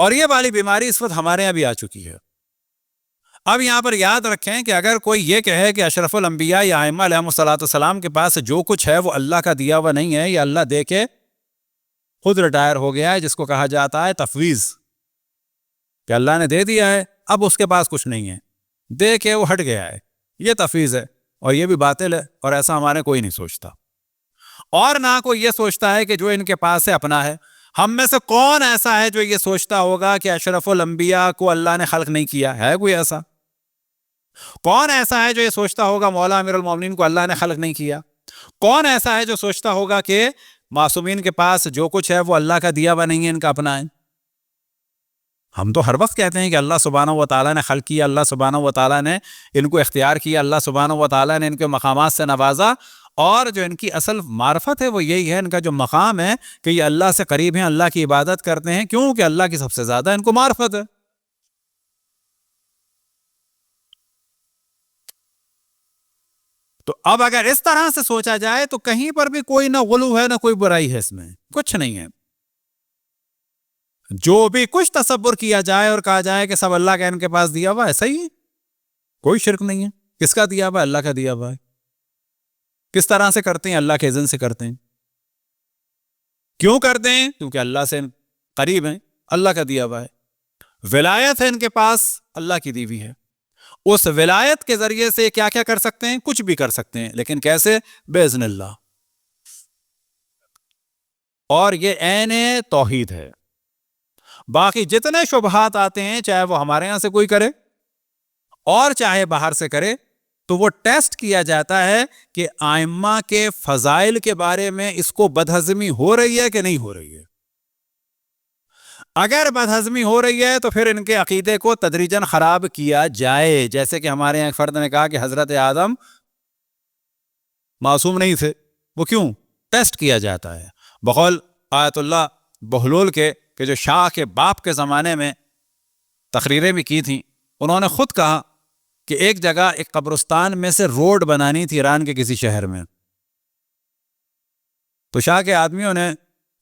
اور یہ والی بیماری اس وقت ہمارے یہاں بھی آ چکی ہے۔ اب یہاں پر یاد رکھیں کہ اگر کوئی یہ کہے کہ اشرف الانبیاء یا ائمہ علیہم الصلوۃ والسلام کے پاس جو کچھ ہے وہ اللہ کا دیا ہوا نہیں ہے، یا اللہ دے کے خود ریٹائر ہو گیا ہے، جس کو کہا جاتا ہے تفویض، کہ اللہ نے دے دیا ہے اب اس کے پاس کچھ نہیں ہے، دے کے وہ ہٹ گیا ہے، یہ تفویض ہے اور یہ بھی باطل ہے، اور ایسا ہمارے کوئی نہیں سوچتا، اور نہ کوئی یہ سوچتا ہے کہ جو ان کے پاس ہے اپنا ہے۔ ہم میں سے کون ایسا ہے جو یہ سوچتا ہوگا کہ اشرف الانبیاء کو اللہ نے خلق نہیں کیا؟ ہے کوئی ایسا؟ کون ایسا ہے جو یہ سوچتا ہوگا مولا امیر المومنین کو اللہ نے خلق نہیں کیا؟ کون ایسا ہے جو سوچتا ہوگا کہ معصومین کے پاس جو کچھ ہے وہ اللہ کا دیا ہوا نہیں ہے، ان کا اپنا ہے؟ ہم تو ہر وقت کہتے ہیں کہ اللہ سبحانہ و تعالیٰ نے خلق کیا، اللہ سبحانہ و تعالیٰ نے ان کو اختیار کیا، اللہ سبحانہ و تعالیٰ نے ان کے مقامات سے نوازا، اور جو ان کی اصل معرفت ہے وہ یہی ہے، ان کا جو مقام ہے کہ یہ اللہ سے قریب ہیں، اللہ کی عبادت کرتے ہیں، کیونکہ اللہ کی سب سے زیادہ ان کو معرفت ہے۔ تو اب اگر اس طرح سے سوچا جائے تو کہیں پر بھی کوئی نہ غلو ہے نہ کوئی برائی ہے، اس میں کچھ نہیں ہے۔ جو بھی کچھ تصور کیا جائے اور کہا جائے کہ سب اللہ کا ان کے پاس دیا ہوا ہے، صحیح ہے، کوئی شرک نہیں ہے۔ کس کا دیا ہوا ہے؟ اللہ کا دیا ہوا ہے۔ کس طرح سے کرتے ہیں؟ اللہ کے اذن سے کرتے ہیں۔ کیوں کرتے ہیں؟ کیونکہ اللہ سے قریب ہیں، اللہ کا دیا ہوا ہے۔ ولایت ہے ان کے پاس، اللہ کی دی ہوئی ہے۔ اس ولایت کے ذریعے سے کیا کیا کر سکتے ہیں؟ کچھ بھی کر سکتے ہیں، لیکن کیسے؟ باذن اللہ۔ اور یہ عین توحید ہے۔ باقی جتنے شبہات آتے ہیں، چاہے وہ ہمارے یہاں سے کوئی کرے اور چاہے باہر سے کرے، تو وہ ٹیسٹ کیا جاتا ہے کہ ائمہ کے فضائل کے بارے میں اس کو بدہضمی ہو رہی ہے کہ نہیں ہو رہی ہے۔ اگر بدہضمی ہو رہی ہے تو پھر ان کے عقیدے کو تدریجاً خراب کیا جائے۔ جیسے کہ ہمارے یہاں ایک فرد نے کہا کہ حضرت آدم معصوم نہیں تھے، وہ کیوں؟ ٹیسٹ کیا جاتا ہے۔ بقول آیت اللہ بہلول کے، کہ جو شاہ کے باپ کے زمانے میں تقریریں بھی کی تھیں، انہوں نے خود کہا کہ ایک جگہ ایک قبرستان میں سے روڈ بنانی تھی ایران کے کسی شہر میں، تو شاہ کے آدمیوں نے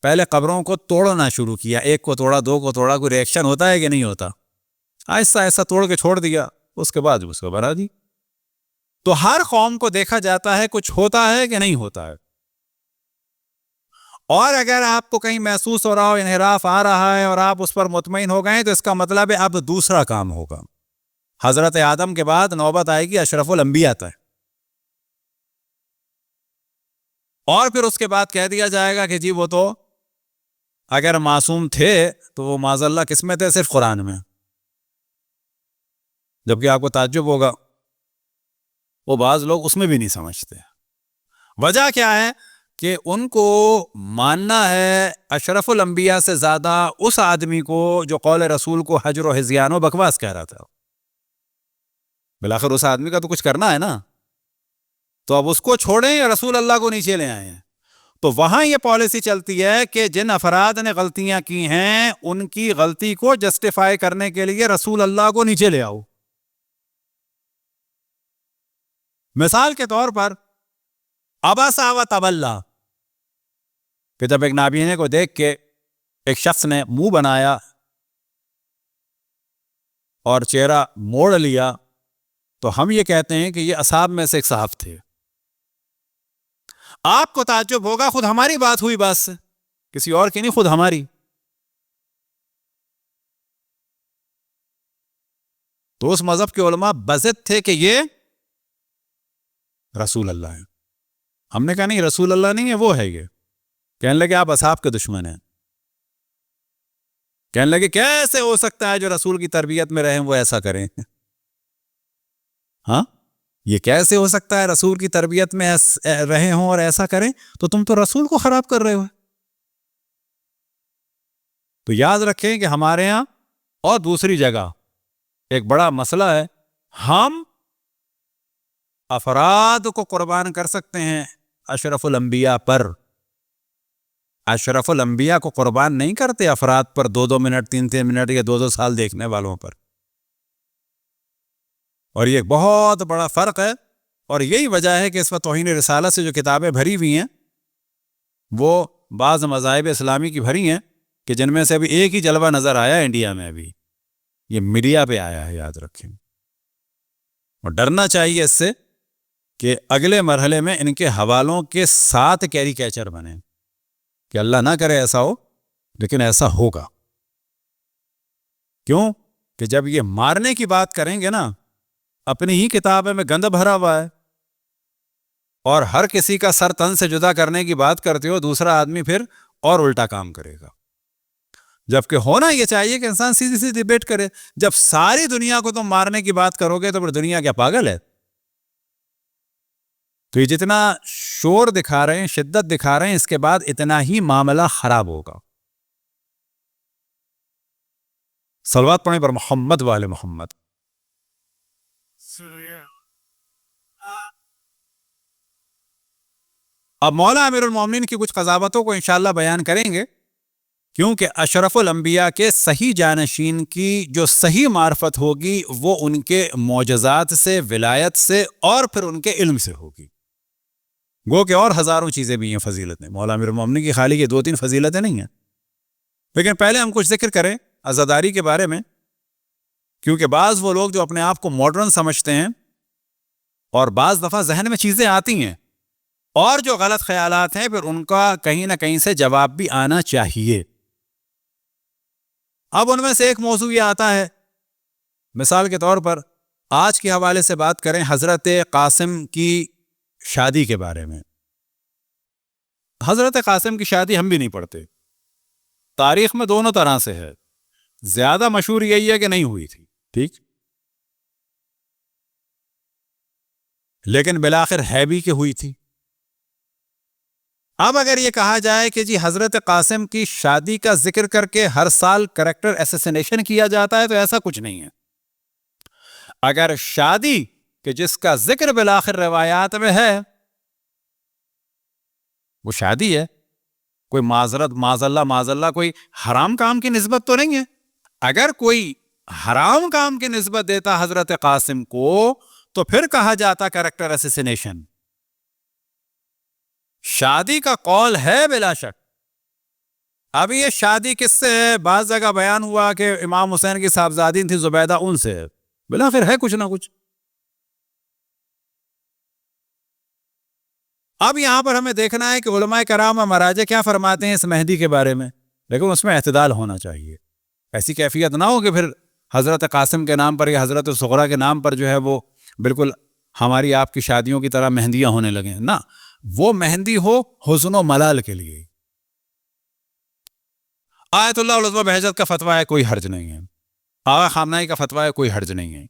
پہلے قبروں کو توڑنا شروع کیا، ایک کو توڑا، دو کو توڑا، کوئی ریئیکشن ہوتا ہے کہ نہیں ہوتا؟ آہستہ آہستہ توڑ کے چھوڑ دیا، اس کے بعد اس کو بنا دی۔ تو ہر قوم کو دیکھا جاتا ہے کچھ ہوتا ہے کہ نہیں ہوتا ہے، اور اگر آپ کو کہیں محسوس ہو رہا ہو انحراف آ رہا ہے اور آپ اس پر مطمئن ہو گئے تو اس کا مطلب ہے اب دوسرا کام ہوگا۔ حضرت آدم کے بعد نوبت آئے گی اشرف الانبیاء تک، اور پھر اس کے بعد کہہ دیا جائے گا کہ جی وہ تو اگر معصوم تھے تو وہ معاذ اللہ کس میں تھے؟ صرف قرآن میں۔ جبکہ آپ کو تعجب ہوگا وہ بعض لوگ اس میں بھی نہیں سمجھتے۔ وجہ کیا ہے؟ کہ ان کو ماننا ہے اشرف الانبیاء سے زیادہ اس آدمی کو جو قول رسول کو حجر و ہذیان و بکواس کہہ رہا تھا۔ بالآخر اس آدمی کا تو کچھ کرنا ہے نا، تو اب اس کو چھوڑیں یا رسول اللہ کو نیچے لے آئے ہیں؟ تو وہاں یہ پالیسی چلتی ہے کہ جن افراد نے غلطیاں کی ہیں ان کی غلطی کو جسٹیفائی کرنے کے لیے رسول اللہ کو نیچے لے آؤ۔ مثال کے طور پر ابسا و تولى، کہ جب ایک نابینے کو دیکھ کے ایک شخص نے منہ بنایا اور چہرہ موڑ لیا، تو ہم یہ کہتے ہیں کہ یہ اصحاب میں سے ایک صاحب تھے۔ آپ کو تعجب ہوگا خود ہماری بات ہوئی بس، کسی اور کی نہیں، خود ہماری۔ تو اس مذہب کے علماء بضد تھے کہ یہ رسول اللہ ہے۔ ہم نے کہا نہیں، رسول اللہ نہیں ہے، وہ ہے یہ۔ کہنے لگے آپ اصحاب کے دشمن ہیں۔ کہنے لگے کیسے ہو سکتا ہے جو رسول کی تربیت میں رہیں وہ ایسا کریں؟ ہاں، یہ کیسے ہو سکتا ہے رسول کی تربیت میں رہے ہوں اور ایسا کریں؟ تو تم تو رسول کو خراب کر رہے ہو۔ تو یاد رکھیں کہ ہمارے ہاں اور دوسری جگہ ایک بڑا مسئلہ ہے، ہم افراد کو قربان کر سکتے ہیں اشرف الانبیاء پر، اشرف الانبیاء کو قربان نہیں کرتے افراد پر، 2 منٹ 3 منٹ یا 2 سال دیکھنے والوں پر۔ اور یہ ایک بہت بڑا فرق ہے، اور یہی وجہ ہے کہ اس وقت توہین رسالت سے جو کتابیں بھری ہوئی ہیں وہ بعض مذاہب اسلامی کی بھری ہیں کہ جن میں سے ابھی ایک ہی جلوہ نظر آیا انڈیا میں، ابھی یہ میڈیا پہ آیا ہے، یاد رکھیں. اور ڈرنا چاہیے اس سے کہ اگلے مرحلے میں ان کے حوالوں کے ساتھ کیری کیچر بنے، کہ اللہ نہ کرے ایسا ہو، لیکن ایسا ہوگا. کیوں کہ جب یہ مارنے کی بات کریں گے نا، اپنی ہی کتاب میں گند بھرا ہوا ہے، اور ہر کسی کا سر تن سے جدا کرنے کی بات کرتے ہو، دوسرا آدمی پھر اور الٹا کام کرے گا. جبکہ ہونا یہ چاہیے کہ انسان سیدھی سی ڈیبیٹ کرے. جب ساری دنیا کو تم مارنے کی بات کرو گے تو پھر دنیا کیا پاگل ہے؟ تو یہ جتنا شور دکھا رہے ہیں، شدت دکھا رہے ہیں، اس کے بعد اتنا ہی معاملہ خراب ہوگا. صلوات پڑھیں پر محمد والے محمد. اب مولا امیر المومنین کی کچھ قضاوتوں کو انشاءاللہ بیان کریں گے، کیونکہ اشرف الانبیاء کے صحیح جانشین کی جو صحیح معرفت ہوگی وہ ان کے معجزات سے، ولایت سے، اور پھر ان کے علم سے ہوگی. گو کہ اور ہزاروں چیزیں بھی ہیں فضیلتیں، مولا امیر المومنین کی خالی یہ 2-3 فضیلتیں نہیں ہیں. لیکن پہلے ہم کچھ ذکر کریں عزاداری کے بارے میں، کیونکہ بعض وہ لوگ جو اپنے آپ کو ماڈرن سمجھتے ہیں، اور بعض دفعہ ذہن میں چیزیں آتی ہیں اور جو غلط خیالات ہیں، پھر ان کا کہیں نہ کہیں سے جواب بھی آنا چاہیے. اب ان میں سے ایک موضوع یہ آتا ہے، مثال کے طور پر آج کے حوالے سے بات کریں حضرت قاسم کی شادی کے بارے میں. حضرت قاسم کی شادی ہم بھی نہیں پڑھتے، تاریخ میں دونوں طرح سے ہے. زیادہ مشہور یہی ہے کہ نہیں ہوئی تھی، ٹھیک، لیکن بالآخر ہے بھی کہ ہوئی تھی. اب اگر یہ کہا جائے کہ جی حضرت قاسم کی شادی کا ذکر کر کے ہر سال کریکٹر ایسیسینیشن کیا جاتا ہے، تو ایسا کچھ نہیں ہے. اگر شادی کہ جس کا ذکر بالآخر روایات میں ہے وہ شادی ہے، کوئی معذرت معاذ اللہ کوئی حرام کام کی نسبت تو نہیں ہے. اگر کوئی حرام کام کی نسبت دیتا حضرت قاسم کو تو پھر کہا جاتا کریکٹر ایسیسینیشن. شادی کا قول ہے بلا شک. اب یہ شادی کس سے ہے؟ بعض جگہ بیان ہوا کہ امام حسین کی صاحبزادی تھی زبیدہ، ان سے ہے. بالآخر ہے کچھ نہ کچھ. اب یہاں پر ہمیں دیکھنا ہے کہ علماء کرام و مراجع کیا فرماتے ہیں اس مہدی کے بارے میں، لیکن اس میں اعتدال ہونا چاہیے. ایسی کیفیت نہ ہو کہ پھر حضرت قاسم کے نام پر یا حضرت صغرا کے نام پر جو ہے وہ بالکل ہماری آپ کی شادیوں کی طرح مہندیاں ہونے لگیں. نہ، وہ مہندی ہو حسن و ملال کے لیے. آیت اللہ العظمہ بہجت کا فتویٰ ہے، کوئی حرج نہیں ہے. آغا خامنہئی کا فتویٰ ہے، کوئی حرج نہیں ہے.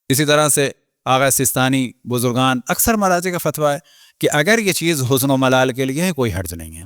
اسی طرح سے آغا سستانی بزرگان اکثر مراجع کا فتویٰ ہے کہ اگر یہ چیز حسن و ملال کے لیے ہے، کوئی حرج نہیں ہے.